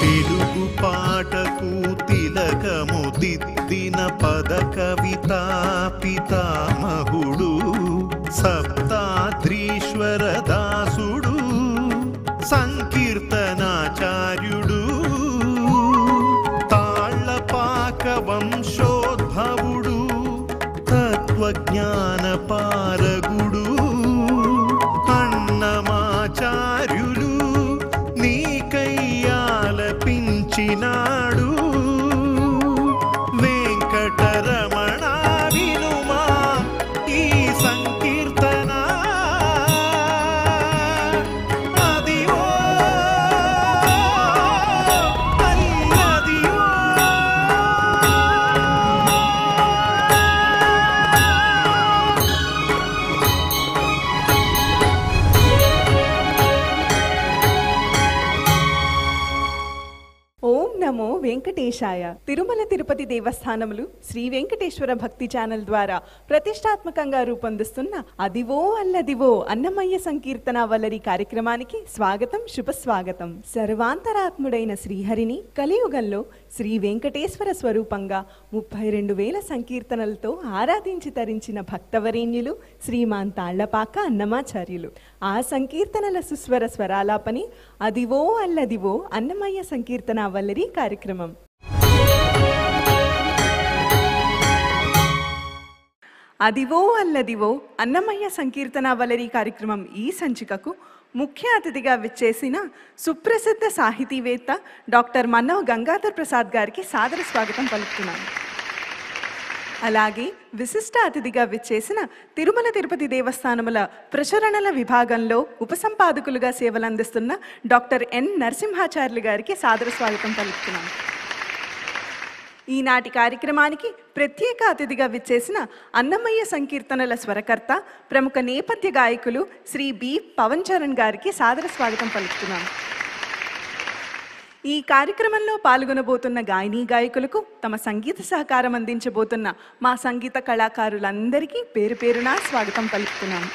తెలుగు పాటకు తిలకము దిద్దిన పద కవితా పితామహుడు సప్తాద్రీశ్వర దాసుడు సంకీర్తనాచార్యుడు తాళ్లపాక వంశోద్భవుడు తత్వజ్ఞాన పారగుడు అన్నమాచార్యులు నీకయ్యాలపించినాడు వెంకటరమణ వినుమా ఈ సంకీర్తన అదివో అల్లదివో. ఓం నమో వెంకటేశాయ. తిరుమల తిరుపతి దేవస్థానములు శ్రీ వెంకటేశ్వర భక్తి ఛానల్ ద్వారా ప్రతిష్టాత్మకంగా రూపొందిస్తున్న అదివో అల్లదివో అన్నమయ్య సంకీర్తన వల్లరి కార్యక్రమానికి స్వాగతం, శుభస్వాగతం. సర్వాంతరాత్ముడైన శ్రీహరిని కలియుగంలో శ్రీ వెంకటేశ్వర స్వరూపంగా 32,000 సంకీర్తనలతో ఆరాధించి తరించిన భక్తవరేణ్యులు శ్రీమాన్ తాళ్లపాక అన్నమాచార్యులు. ఆ సంకీర్తనల సుస్వర స్వరాలాపని అదివో అల్లదివో అన్నమయ్య సంకీర్తన వల్లరి కార్యక్రమం. అదివో అల్లదివో అన్నమయ్య సంకీర్తన వల్లరి కార్యక్రమం ఈ సంచికకు ముఖ్య అతిథిగా విచ్చేసిన సుప్రసిద్ధ సాహితీవేత్త డాక్టర్ మన్నవ గంగాధర్ ప్రసాద్ గారికి సాదర స్వాగతం పలుకుతున్నాను. అలాగే విశిష్ట అతిథిగా విచ్చేసిన తిరుమల తిరుపతి దేవస్థానముల ప్రచురణల విభాగంలో ఉపసంపాదకులుగా సేవలందిస్తున్న డాక్టర్ ఎన్ నరసింహాచార్యులు గారికి సాదర స్వాగతం పలుకుతున్నాను. ఈనాటి కార్యక్రమానికి ప్రత్యేక అతిథిగా విచ్చేసిన అన్నమయ్య సంకీర్తనల స్వరకర్త ప్రముఖ నేపథ్య గాయకులు శ్రీ బి పవన్ చరణ్ గారికి సాదర స్వాగతం పలుకుతున్నాను. ఈ కార్యక్రమంలో పాల్గొనబోతున్న గాయనీ గాయకులకు తమ సంగీత సహకారం అందించబోతున్న మా సంగీత కళాకారులందరికీ పేరు పేరున స్వాగతం పలుకుతున్నాను.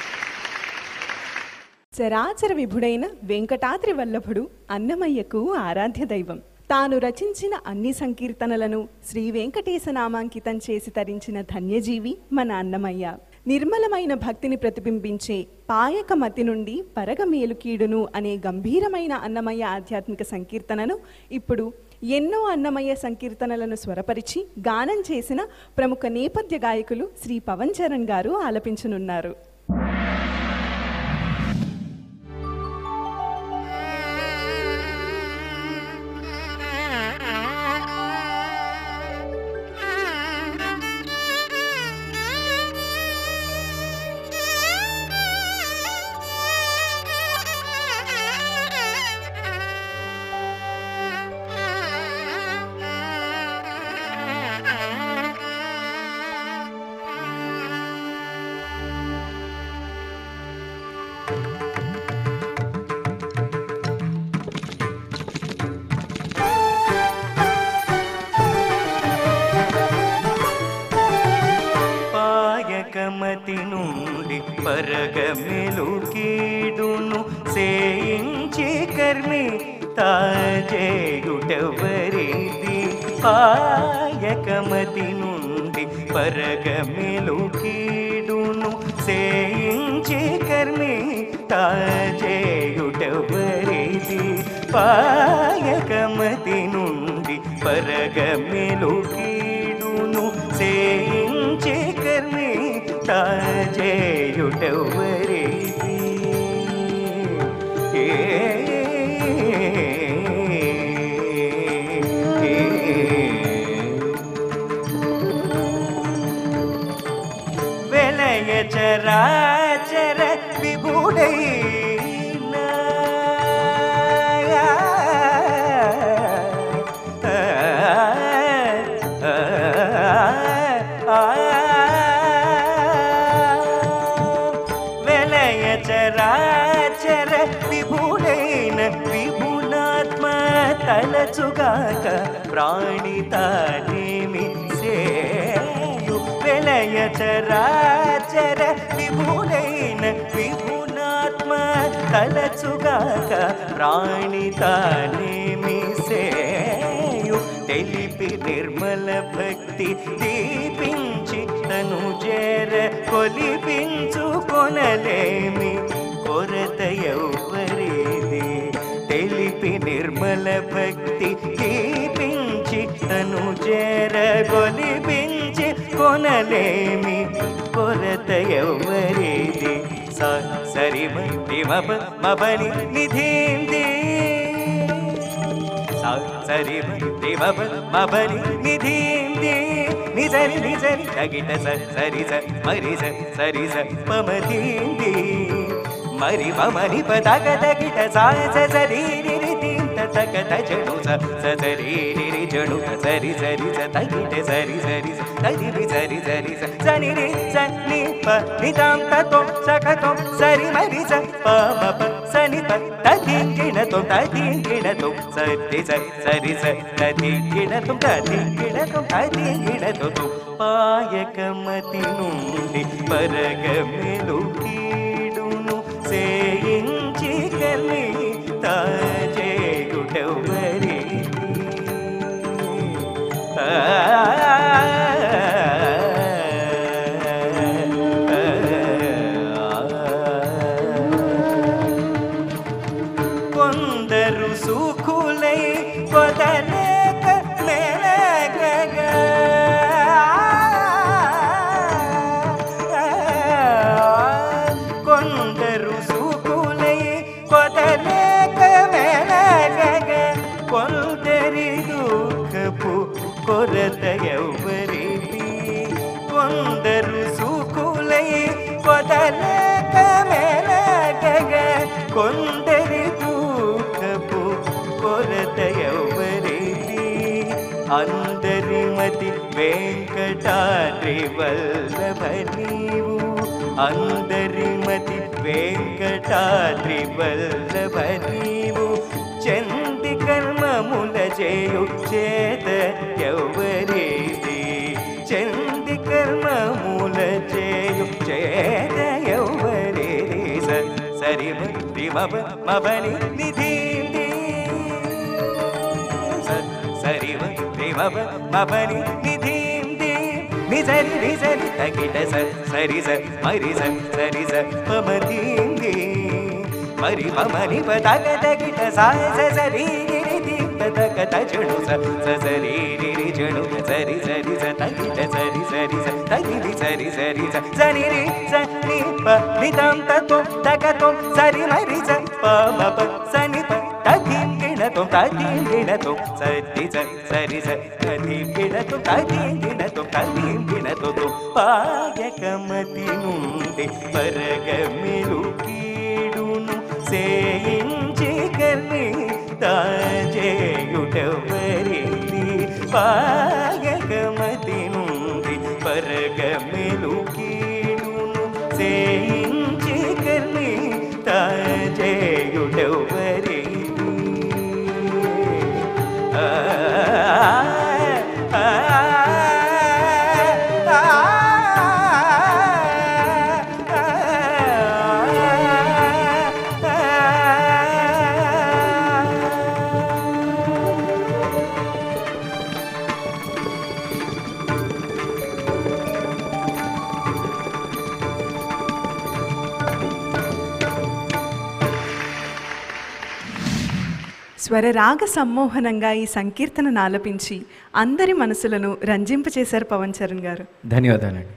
చరాచర విభుడైన వెంకటాద్రి వల్లభుడు అన్నమయ్యకు ఆరాధ్య దైవం. తాను రచించిన అన్ని సంకీర్తనలను శ్రీ వెంకటేశ నామాంకితం చేసి తరించిన ధన్యజీవి మన అన్నమయ్య. నిర్మలమైన భక్తిని ప్రతిబింబించే పాయక మతి నుండి పరగ మేలుకీడును అనే గంభీరమైన అన్నమయ్య ఆధ్యాత్మిక సంకీర్తనను ఇప్పుడు ఎన్నో అన్నమయ్య సంకీర్తనలను స్వరపరిచి గానం చేసిన ప్రముఖ నేపథ్య గాయకులు శ్రీ పవన్ చరణ్ గారు ఆలపించనున్నారు. పాయకమతి నుండి పరగమెలుకీడును సేయించి కర్మి తాజేయుటవరిది. పాయకమతి నుండి పరగమెలుకీడును సేయించి కర్మి తాజేయుటవరిది. పాయకమతి నుండి పరగమెలుకీడును సేయించి కర్మి తాజేయుటవరిది. వెలయ చరాచర విభుడైనా వెలయ చరాచర విభుడైన విభునాత్మ తలచుగాక ప్రాణితానేమి సేయు. వెలయ చరాచర విభుడైన విభునాత్మ తలచుగాక ప్రాణితానేమి సేయు తెలిపి నిర్మల భక్తి దీపించి తను చేర కొలిపించుకొనలేమి కొరత ఎవ్వరిది తెలిపి నిర్మల భక్తి దీపించి తను చేర కొలిపించి కొనలేమి కొరత ఎవ్వరిది సరి మబని నిధింది సరి మబని నిధింది నిజరి నిజరి తగిట సరి మరి సరి మమదింది మరి మమని పదగ తగిట సరి తగట జడు సరి జడు సరి సరి తగిట సరి సరి తగిరి సరి సరి సని రి సని ప నిదాం తతో సకతో సరి మరి స ప ప సని ప తదింగిణతో తదింగిణతో సరి సరి తదింగిణతో తదింగిణతో తదింగిణతో పాయకమతి నుండి పరగమెలు కీడును సేయించి కలి తాజేగుటవరి కొందరు సుఖులై కొదలేక మెలగగ కొందరు సుఖులై కొదలేక మెలగగ కొందరి దుఃఖపు కొరత ఎవ్వరిది కొందరు సుఖులై కొదలేక మెలగగ కొందరి దుఃఖపు కొరత ఎవ్వరిది అందరి మతి వెంకటాద్రి వల్లభ నీవు అందరి మతి వెంకటాద్రి వల్లభ నీవు చంది కర్మముల చేయు చేత ఎవ్వరిది చంది కర్మముల చేయు చేత ఎవ్వరిది సరి మబని నిధింది సరి మబని నిధింది నిజరి నిజరి తగిట సరి మరి సరి మమదింది మరి మమని పదగ తగిట సరి తగ జడు సరి జడు సరి సరి తగిట సరి సరి తగిలి సరి సరి సని రి సని ప నిదాం తతో తగతో సరి మరి స ప ప సని ప తదింగిణతో తదింగిణతో సరి సరి తదింగిణతో తదింగిణతో తదింగిణతో పాయకమతి నుండి పరగమెలు కీడును సేయించి కలి తాజేయుటవరిది పాయకమతి నుండి పరగమెలు కీడును సేయించి కలి తాజేయుటవరిది స్వరరాగ సమ్మోహనంగా ఈ సంకీర్తనను ఆలపించి అందరి మనసులను రంజింపచేశారు పవన్ చరణ్ గారు. ధన్యవాదాలండి.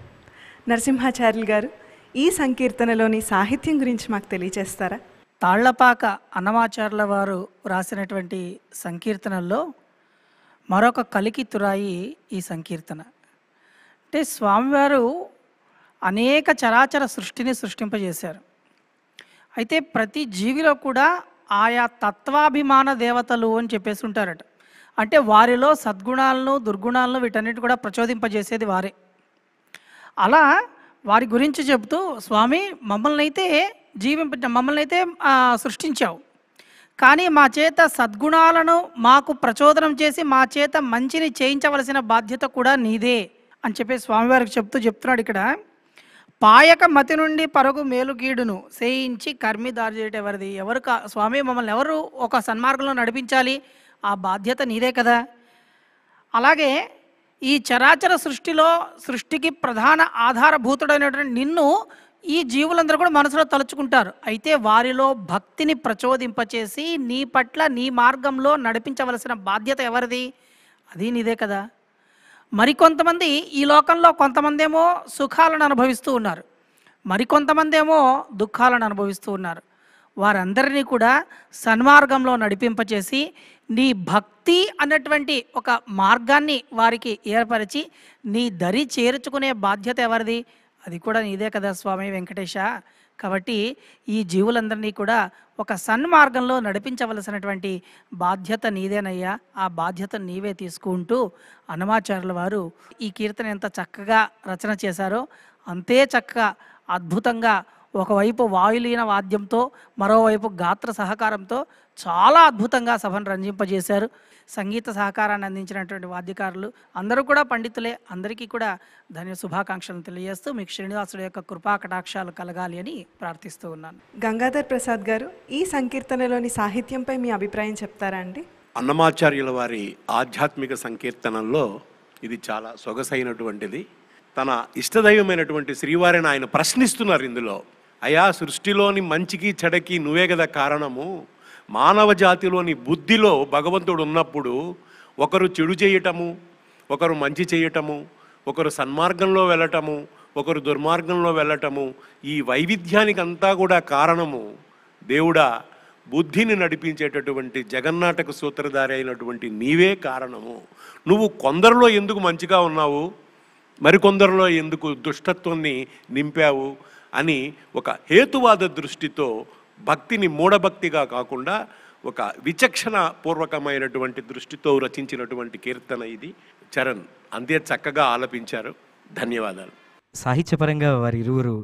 నరసింహాచార్యులు గారు, ఈ సంకీర్తనలోని సాహిత్యం గురించి మాకు తెలియజేస్తారా? తాళ్లపాక అన్నమాచార్యుల వారు రాసినటువంటి సంకీర్తనల్లో మరొక కలికి తురాయి ఈ సంకీర్తన. అంటే స్వామివారు అనేక చరాచర సృష్టిని సృష్టింపజేశారు. అయితే ప్రతి జీవిలో కూడా ఆయా తత్వాభిమాన దేవతలు అని చెప్పేసి ఉంటారట. అంటే వారిలో సద్గుణాలను దుర్గుణాలను వీటన్నిటి కూడా ప్రచోదింపజేసేది వారే. అలా వారి గురించి చెబుతూ, స్వామి మమ్మల్ని అయితే సృష్టించావు, కానీ మా చేత సద్గుణాలను మాకు ప్రచోదనం చేసి మా చేత మంచిని చేయించవలసిన బాధ్యత కూడా నీదే అని చెప్పి స్వామివారికి చెప్తున్నాడు. ఇక్కడ పాయక మతి నుండి పరుగు మేలుగీడును సేయించి కర్మి దారి చేయటం ఎవరిది? ఎవరు స్వామి మమ్మల్ని ఎవరు ఒక సన్మార్గంలో నడిపించాలి? ఆ బాధ్యత నీదే కదా. అలాగే ఈ చరాచర సృష్టికి ప్రధాన ఆధారభూతుడైనటువంటి నిన్ను ఈ జీవులందరూ కూడా మనసులో తలుచుకుంటారు. అయితే వారిలో భక్తిని ప్రచోదింపచేసి నీ పట్ల నీ మార్గంలో నడిపించవలసిన బాధ్యత ఎవరిది? అది నీదే కదా. మరికొంతమంది ఈ లోకంలో కొంతమంది ఏమో సుఖాలను అనుభవిస్తూ ఉన్నారు, మరికొంతమంది ఏమో దుఃఖాలను అనుభవిస్తూ ఉన్నారు. వారందరినీ కూడా సన్మార్గంలో నడిపింపచేసి నీ భక్తి అన్నటువంటి ఒక మార్గాన్ని వారికి ఏర్పరిచి నీ దరి చేర్చుకునే బాధ్యత ఎవరిది? అది కూడా నీదే కదా స్వామి వెంకటేశ. కాబట్టి ఈ జీవులందరినీ కూడా ఒక సన్మార్గంలో నడిపించవలసినటువంటి బాధ్యత నీదేనయ్యా. ఆ బాధ్యత నీవే తీసుకుంటూ అన్నమాచార్యుల వారు ఈ కీర్తన ఎంత చక్కగా రచన చేశారో అంతే చక్కగా అద్భుతంగా ఒకవైపు వాయులీన వాద్యంతో మరోవైపు గాత్ర సహకారంతో చాలా అద్భుతంగా సభను రంజింపజేశారు. సంగీత సహకారాన్ని అందించినటువంటి వాద్యకారులు అందరూ కూడా పండితులే. అందరికీ కూడా ధన్య శుభాకాంక్షలను తెలియజేస్తూ మీకు శ్రీనివాసుడు యొక్క కృపా కటాక్షాలు కలగాలి అని ప్రార్థిస్తూ ఉన్నాను. గంగాధర్ ప్రసాద్ గారు, ఈ సంకీర్తనలోని సాహిత్యంపై మీ అభిప్రాయం చెప్తారా అండి? అన్నమాచార్యుల వారి ఆధ్యాత్మిక సంకీర్తనల్లో ఇది చాలా సొగసైనటువంటిది. తన ఇష్టదైవమైనటువంటి శ్రీవారిని ఆయన ప్రశ్నిస్తున్నారు ఇందులో. అయా, సృష్టిలోని మంచికి చెడకి నువ్వే కదా కారణము. మానవ జాతిలోని బుద్ధిలో భగవంతుడు ఉన్నప్పుడు ఒకరు చెడు చేయటము, ఒకరు మంచి చేయటము, ఒకరు సన్మార్గంలో వెళ్ళటము, ఒకరు దుర్మార్గంలో వెళ్ళటము, ఈ వైవిధ్యానికి అంతా కూడా కారణము దేవుడా బుద్ధిని నడిపించేటటువంటి జగన్నాటక సూత్రధారి అయినటువంటి నీవే కారణము. నువ్వు కొందరిలో ఎందుకు మంచిగా ఉన్నావు, మరికొందరిలో ఎందుకు దుష్టత్వాన్ని నింపావు అని ఒక హేతువాద దృష్టితో భక్తిని మూఢభక్తిగా కాకుండా ఒక విచక్షణ పూర్వకమైనటువంటి దృష్టితో రచించినటువంటి కీర్తన ఇది. చరణ్ అంతే చక్కగా ఆలపించారు. ధన్యవాదాలు. సాహిత్యపరంగా వారి ఇరువురు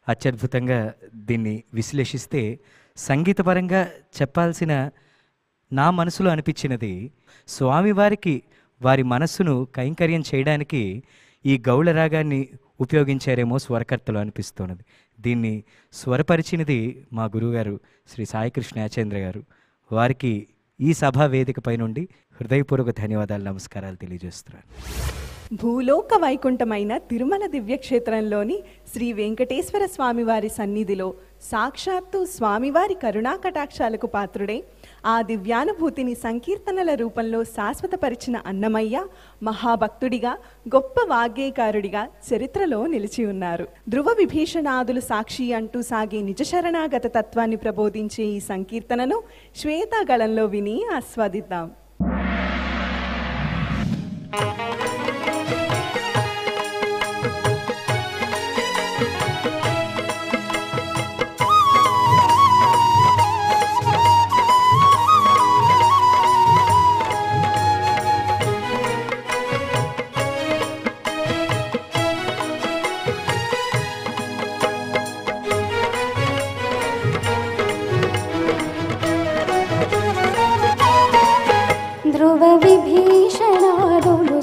అత్యద్భుతంగా దీన్ని విశ్లేషిస్తే, సంగీతపరంగా చెప్పాల్సిన నా మనసులో అనిపించినది, స్వామివారికి వారి మనస్సును కైంకర్యం చేయడానికి ఈ గౌళ రాగాన్ని ఉపయోగించారేమో స్వరకర్తలు అనిపిస్తున్నది. దీన్ని స్వరపరిచినది మా గురువుగారు శ్రీ సాయికృష్ణ యాచేంద్ర గారు. వారికి ఈ సభా వేదికపై నుండి హృదయపూర్వక ధన్యవాదాలు, నమస్కారాలు తెలియజేస్తున్నాను. భూలోక వైకుంఠమైన తిరుమల దివ్యక్షేత్రంలోని శ్రీ వెంకటేశ్వర స్వామివారి సన్నిధిలో సాక్షాత్తు స్వామివారి కరుణా కటాక్షాలకు పాత్రుడే ఆ దివ్యానుభూతిని సంకీర్తనల రూపంలో శాశ్వతపరిచిన అన్నమయ్య మహాభక్తుడిగా, గొప్ప వాగ్గేయకారుడిగా చరిత్రలో నిలిచి ఉన్నారు. ధ్రువ విభీషణాదులు సాక్షి అంటూ సాగే నిజ శరణాగత తత్వాన్ని ప్రబోధించే ఈ సంకీర్తనను శ్వేతాగళంలో విని ఆస్వాదిద్దాం. ధ్రువ విభీషణాదులు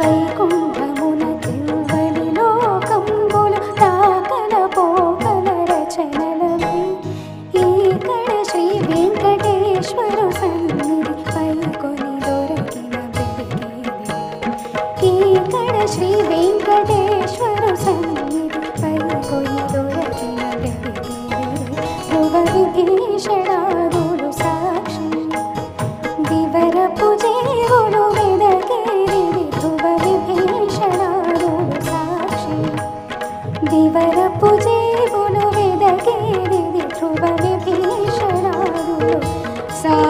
వైకుంఠమున తిరువలి లోకంబులు తాకల పోకల రచనలవి ఈకడ శ్రీ వెంకటేశ్వరు సన్నిధి పైకొని దొరికిన వెతికేది ఈకడ శ్రీ వెంకటేశ్వరు సన్నిధి పైకొని దొరికిన వెతికేది ధ్రువ విభీషణాదులు సాక్షి వివరపు జీవులు వెదకేది ధ్రువ విభీషణాదులు సాక్షి వివరపు జీవులు వెదకేది ధ్రువ విభీషణాదులు సాక్షి.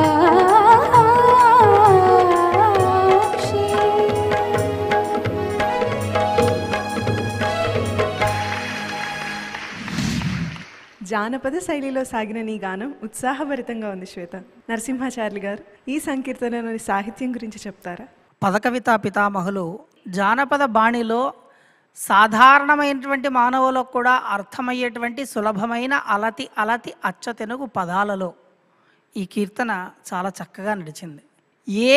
జానపద శైలిలో సాగిన నీ గానం ఉత్సాహభరితంగా ఉంది శ్వేత. నరసింహాచార్యులు గారు, ఈ సంకీర్తనలోని సాహిత్యం గురించి చెప్తారా? పదకవితా పితామహులు జానపద బాణిలో సాధారణమైనటువంటి మానవులకు కూడా అర్థమయ్యేటువంటి సులభమైన అలతి అలతి అచ్చతెనుగు పదాలలో ఈ కీర్తన చాలా చక్కగా నడిచింది.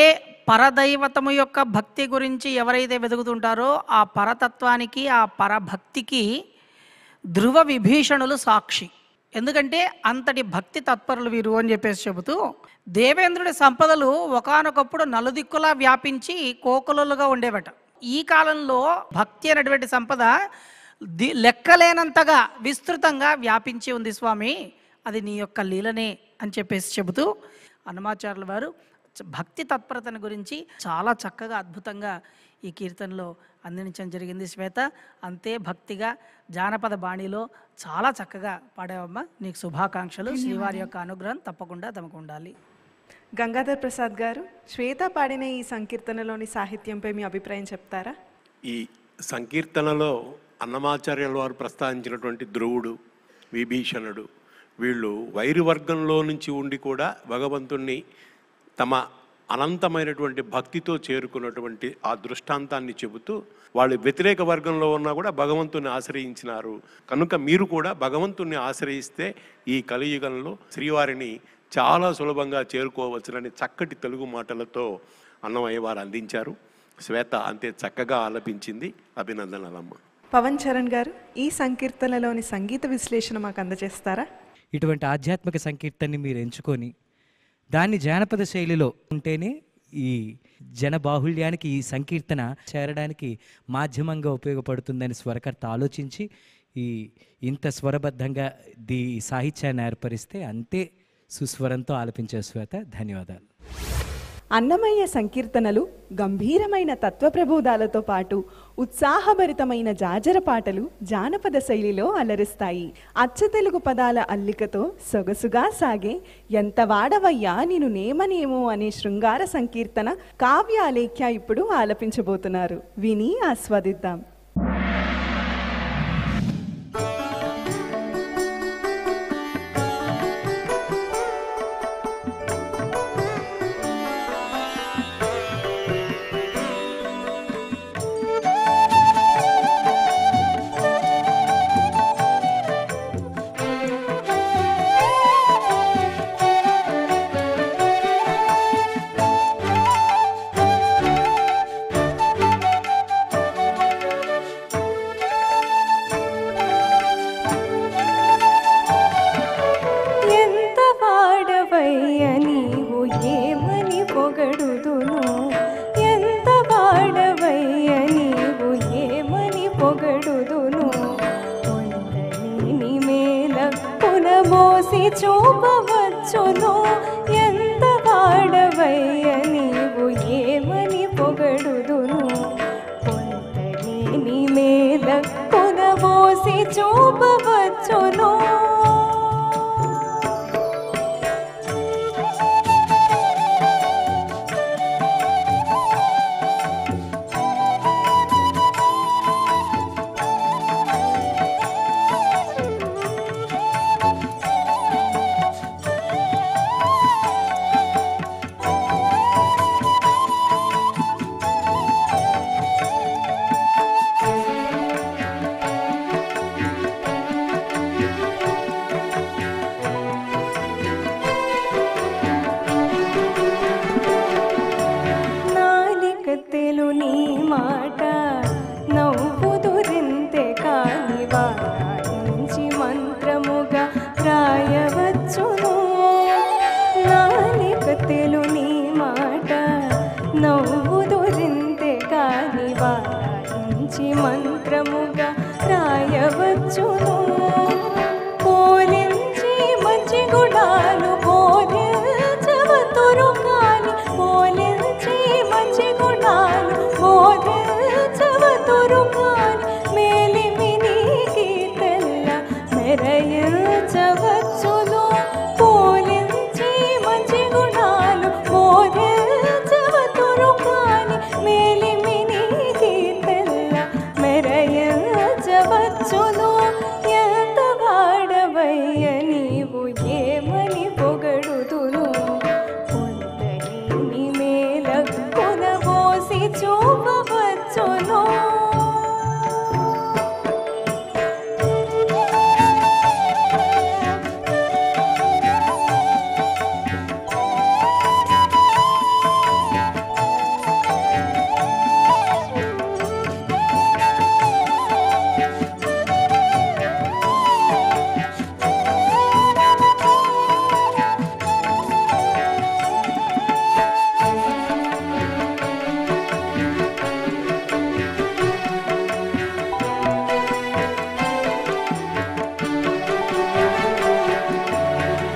ఏ పరదైవతము యొక్క భక్తి గురించి ఎవరైతే వెతుకుతుంటారో ఆ పరతత్వానికి ఆ పరభక్తికి ధ్రువ విభీషణులు సాక్షి. ఎందుకంటే అంతటి భక్తి తత్పరులు వీరు అని చెప్పేసి చెబుతూ, దేవేంద్రుడి సంపదలు ఒకానొకప్పుడు నలుదిక్కులా వ్యాపించి కోకులలుగా ఉండేవట. ఈ కాలంలో భక్తి అనేటువంటి సంపద లెక్కలేనంతగా విస్తృతంగా వ్యాపించి ఉంది స్వామి, అది నీ యొక్క లీలనే అని చెప్పేసి చెబుతూ అన్నమాచార్యుల వారు భక్తి తత్పరతను గురించి చాలా చక్కగా అద్భుతంగా ఈ కీర్తనలో అందించడం జరిగింది. శ్వేత, అంతే భక్తిగా జానపద బాణిలో చాలా చక్కగా పాడావమ్మా. నీకు శుభాకాంక్షలు. శ్రీవారి యొక్క అనుగ్రహం తప్పకుండా తమకు ఉండాలి. గంగాధర్ ప్రసాద్ గారు, శ్వేత పాడిన ఈ సంకీర్తనలోని సాహిత్యంపై మీ అభిప్రాయం చెప్తారా? ఈ సంకీర్తనలో అన్నమాచార్యుల వారు ప్రస్తావించినటువంటి ధ్రువుడు, విభీషణుడు, వీళ్ళు వైరు వర్గంలో నుంచి ఉండి కూడా భగవంతుణ్ణి తమ అనంతమైనటువంటి భక్తితో చేరుకున్నటువంటి ఆ దృష్టాంతాన్ని చెబుతూ, వాళ్ళు వ్యతిరేక వర్గంలో ఉన్నా కూడా భగవంతుని ఆశ్రయించినారు కనుక మీరు కూడా భగవంతుణ్ణి ఆశ్రయిస్తే ఈ కలియుగంలో శ్రీవారిని చాలా సులభంగా చేరుకోవచ్చునని చక్కటి తెలుగు మాటలతో అన్నమయ్య వారు అందించారు. శ్వేత అంతే చక్కగా ఆలపించింది. అభినందనలమ్మ. పవన్ చరణ్ గారు, ఈ సంకీర్తనలోని సంగీత విశ్లేషణ మాకు అందజేస్తారా? ఇటువంటి ఆధ్యాత్మిక సంకీర్తనని మీరు ఎంచుకొని దాన్ని జానపద శైలిలో ఉంటేనే ఈ జనబాహుళ్యానికి ఈ సంకీర్తన చేరడానికి మాధ్యమంగా ఉపయోగపడుతుందని స్వరకర్త ఆలోచించి ఇంత స్వరబద్ధంగా ఈ సాహిత్యాన్ని ఏర్పరిస్తే అంతే సుస్వరంతో ఆలపించే శ్వేత. ధన్యవాదాలు. అన్నమయ్య సంకీర్తనలు గంభీరమైన తత్వప్రబోధాలతో పాటు ఉత్సాహభరితమైన జాజర పాటలు జానపద శైలిలో అలరిస్తాయి. అచ్చతెలుగు పదాల అల్లికతో సొగసుగా సాగే ఎంత వాడవయ్యా నేను నేమనేమో అనే శృంగార సంకీర్తన కావ్యాలేఖ్య ఇప్పుడు ఆలపించబోతున్నారు. విని ఆస్వాదిద్దాం. చూపవచ్చును ఎంత వాడవయ్య నీవు ఏమని పొగడుదును పొంతని మేల కొనబోసి చూపవచ్చును. మాట నవ్వుదురింతే కాని వారించి మంత్రముగా రాయవచ్చును నాలికతెలు నీ మాట నవ్వుదురింతే కాని వారించి మంత్రముగా రాయవచ్చును పోలించి మంచి గుణాలు బోధించవతురు కాని పోలించి మంచి గుణాలు బోధించవతురు కాని మేలిమి నీకి తెల్ల మెరయించవచ్చును పోలించి మంచి గుణాలు బోధించవతురు కాని మేలిమి నీకి తెల్ల మెరయించవచ్చును ఎంత వాడవయ్య నీవు ఏమని పొగడుదును పొందని మేల కొనబోసి చూపవచ్చును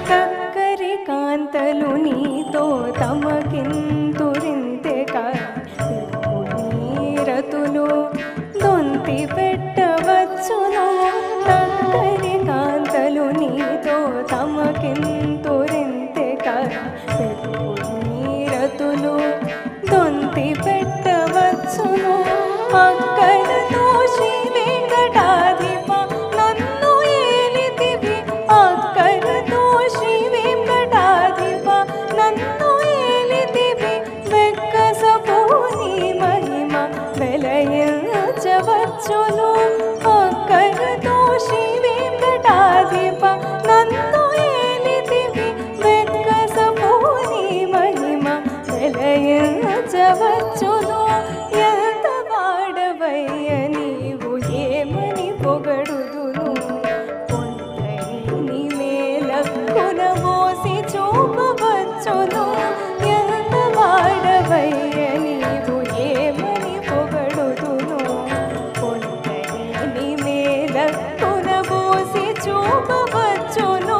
తక్కరి కాంతలు నీతో తమకింతురింతే నీరతులు దొంతి పెట్టవచ్చును తక్కరి కాంతలు నీతో తమకింతురింతే నీరతులు దొంతి పెట్టవచ్చును అక్కడతో శ్రీ వెంకటాధిప నన్ను ఏలితివి అక్కడతో శ్రీ వెంకటాధిప నన్ను ఏలితివి వెక్కసపోని మహిమ వెలయించవచ్చును అక్కడతో శ్రీ వెంకటాధిప నన్ను ఏలితివి వెక్కసపోని మహిమ వెలయించవచ్చును ఎంత వాడవయ్య నీవు ఏమని పొగడుదును పొందని మేల కొనబోసి చూపవచ్చును ఎంత వాడవయ్య నీవు ఏమని పొగడుదును పొందని మేల కొనబోసి చూపవచ్చును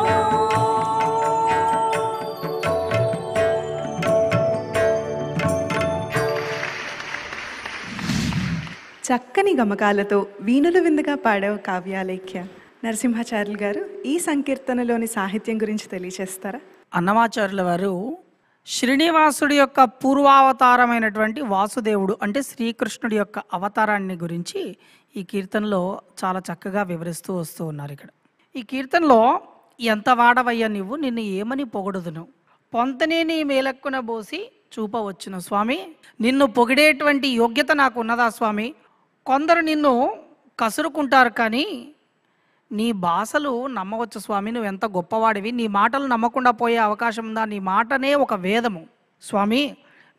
చక్కని గమకాలతో వీణుల విందుగా పాడావు కావ్యాలేఖ్య. నరసింహాచార్యులు గారు, ఈ సంకీర్తనలోని సాహిత్యం గురించి తెలియచేస్తారా? అన్నమాచార్యుల వారు శ్రీనివాసుడి యొక్క పూర్వావతారమైనటువంటి వాసుదేవుడు అంటే శ్రీకృష్ణుడి యొక్క అవతారాన్ని గురించి ఈ కీర్తనలో చాలా చక్కగా వివరిస్తూ వస్తూ ఉన్నారు. ఇక్కడ ఈ కీర్తనలో ఎంత వాడవయ్యా నువ్వు నిన్ను ఏమని పొగడుదును పొంతనే నీ మేలక్కున బోసి చూపవచ్చును. స్వామి, నిన్ను పొగిడేటువంటి యోగ్యత నాకు ఉన్నదా స్వామి? కొందరు నిన్ను కసురుకుంటారు కానీ నీ భాషలు నమ్మవచ్చు స్వామి. నువ్వు ఎంత గొప్పవాడివి, నీ మాటలు నమ్మకుండా పోయే అవకాశం ఉందా? నీ మాటనే ఒక వేదము స్వామి.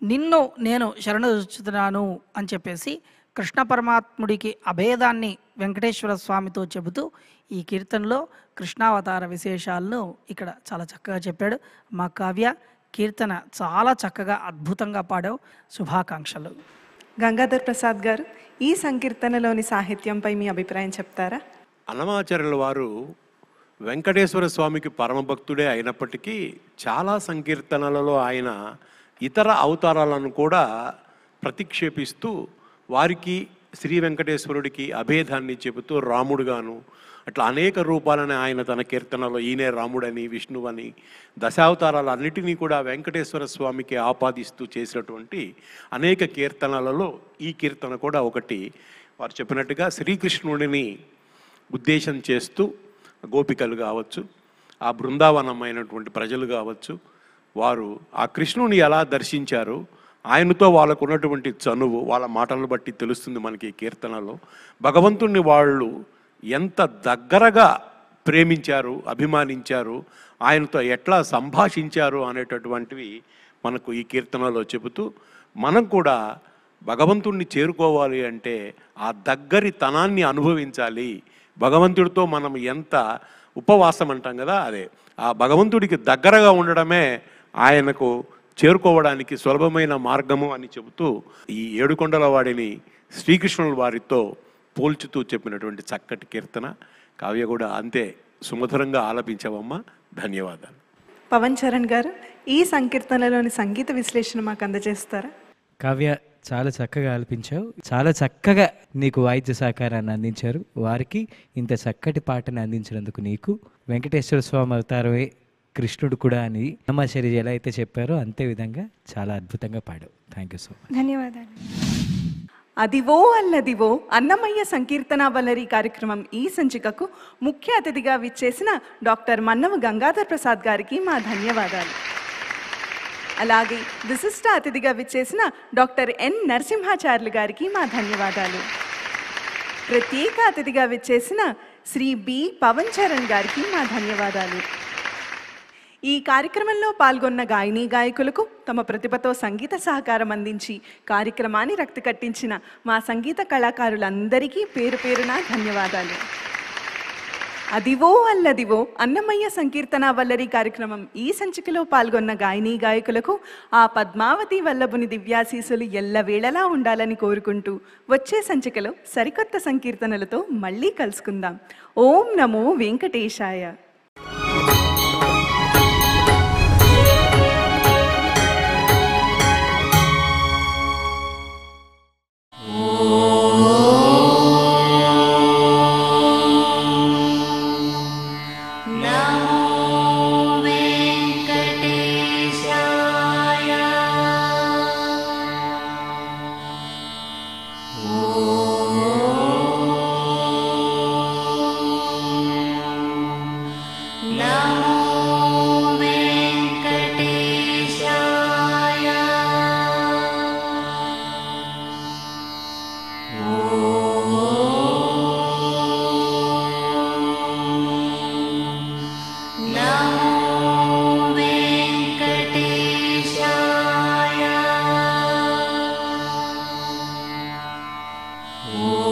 నిన్ను నేను శరణుచుతున్నాను అని చెప్పేసి కృష్ణ పరమాత్ముడికి అభేదాన్ని వెంకటేశ్వర స్వామితో చెబుతూ ఈ కీర్తనలో కృష్ణావతార విశేషాలను ఇక్కడ చాలా చక్కగా చెప్పాడు. మా కావ్య కీర్తన చాలా చక్కగా అద్భుతంగా పాడావు. శుభాకాంక్షలు. గంగాధర్ ప్రసాద్ గారు, ఈ సంకీర్తనలోని సాహిత్యంపై మీ అభిప్రాయం చెప్తారా? అన్నమాచార్యుల వారు వెంకటేశ్వర స్వామికి పరమభక్తుడే అయినప్పటికీ చాలా సంకీర్తనలలో ఆయన ఇతర అవతారాలను కూడా ప్రతిక్షేపిస్తూ వారికి శ్రీ వెంకటేశ్వరుడికి అభేదాన్ని చెబుతూ రాముడుగాను అట్లా అనేక రూపాలని ఆయన తన కీర్తనలో ఈయనే రాముడని విష్ణువని దశావతారాలన్నిటినీ కూడా వెంకటేశ్వర స్వామికి ఆపాదిస్తూ చేసినటువంటి అనేక కీర్తనలలో ఈ కీర్తన కూడా ఒకటి. వారు చెప్పినట్టుగా శ్రీకృష్ణుడిని ఉద్దేశం చేస్తూ గోపికలు కావచ్చు, ఆ బృందావనమైనటువంటి ప్రజలు కావచ్చు, వారు ఆ కృష్ణుని ఎలా దర్శించారు, ఆయనతో వాళ్ళకు ఉన్నటువంటి చనువు వాళ్ళ మాటలను బట్టి తెలుస్తుంది మనకి ఈ కీర్తనలో. భగవంతుణ్ణి వాళ్ళు ఎంత దగ్గరగా ప్రేమించారు, అభిమానించారు, ఆయనతో ఎట్లా సంభాషించారు అనేటటువంటివి మనకు ఈ కీర్తనలో చెబుతూ మనం కూడా భగవంతుణ్ణి చేరుకోవాలి అంటే ఆ దగ్గరి తనాన్ని అనుభవించాలి. భగవంతుడితో మనం ఎంత ఉపవాసం అంటాం కదా, అదే ఆ భగవంతుడికి దగ్గరగా ఉండడమే ఆయనకు చేరుకోవడానికి సులభమైన మార్గము అని చెబుతూ ఈ ఏడుకొండల వాడిని శ్రీకృష్ణుల వారితో పోల్చుతూ చెప్పినటువంటి చక్కటి కీర్తన. కావ్య కూడా అంతే సుమధురంగా ఆలపించావమ్మా. ధన్యవాదాలు. పవన్ చరణ్ గారు, ఈ సంకీర్తనలోని సంగీత విశ్లేషణ మాకు అందజేస్తారా? కావ్య, చాలా చక్కగా ఆలపించావు. చాలా చక్కగా నీకు వాయిద్య సహకారాన్ని అందించారు. వారికి ఇంత చక్కటి పాటను అందించినందుకు నీకు, వెంకటేశ్వర స్వామి అవతారమే కృష్ణుడు కూడా అని అన్నమాచార్య ఎలా అయితే చెప్పారో అంతే విధంగా చాలా అద్భుతంగా పాడావు. Thank you so much. ధన్యవాదాలు. అదివో అల్లదివో అన్నమయ్య సంకీర్తన వల్లరి కార్యక్రమం ఈ సంచికకు ముఖ్య అతిథిగా విచ్చేసిన డాక్టర్ మన్నవ గంగాధర్ ప్రసాద్ గారికి మా ధన్యవాదాలు. అలాగే విశిష్ట అతిథిగా విచ్చేసిన డాక్టర్ ఎన్ నరసింహాచార్యులు గారికి మా ధన్యవాదాలు. ప్రత్యేక అతిథిగా విచ్చేసిన శ్రీ బి పవన్ చరణ్ గారికి మా ధన్యవాదాలు. ఈ కార్యక్రమంలో పాల్గొన్న గాయని గాయకులకు తమ ప్రతిభతో సంగీత సహకారం అందించి కార్యక్రమాన్ని రక్తి కట్టించిన మా సంగీత కళాకారులందరికీ పేరు పేరున ధన్యవాదాలు. అదివో అల్లదివో అన్నమయ్య సంకీర్తన వల్లరి కార్యక్రమం ఈ సంచికలో పాల్గొన్న గాయని గాయకులకు ఆ పద్మావతి వల్లభుని దివ్యాశీసులు ఎల్లవేళలా ఉండాలని కోరుకుంటూ వచ్చే సంచికలో సరికొత్త సంకీర్తనలతో మళ్ళీ కలుసుకుందాం. ఓం నమో వెంకటేశాయ. ఓ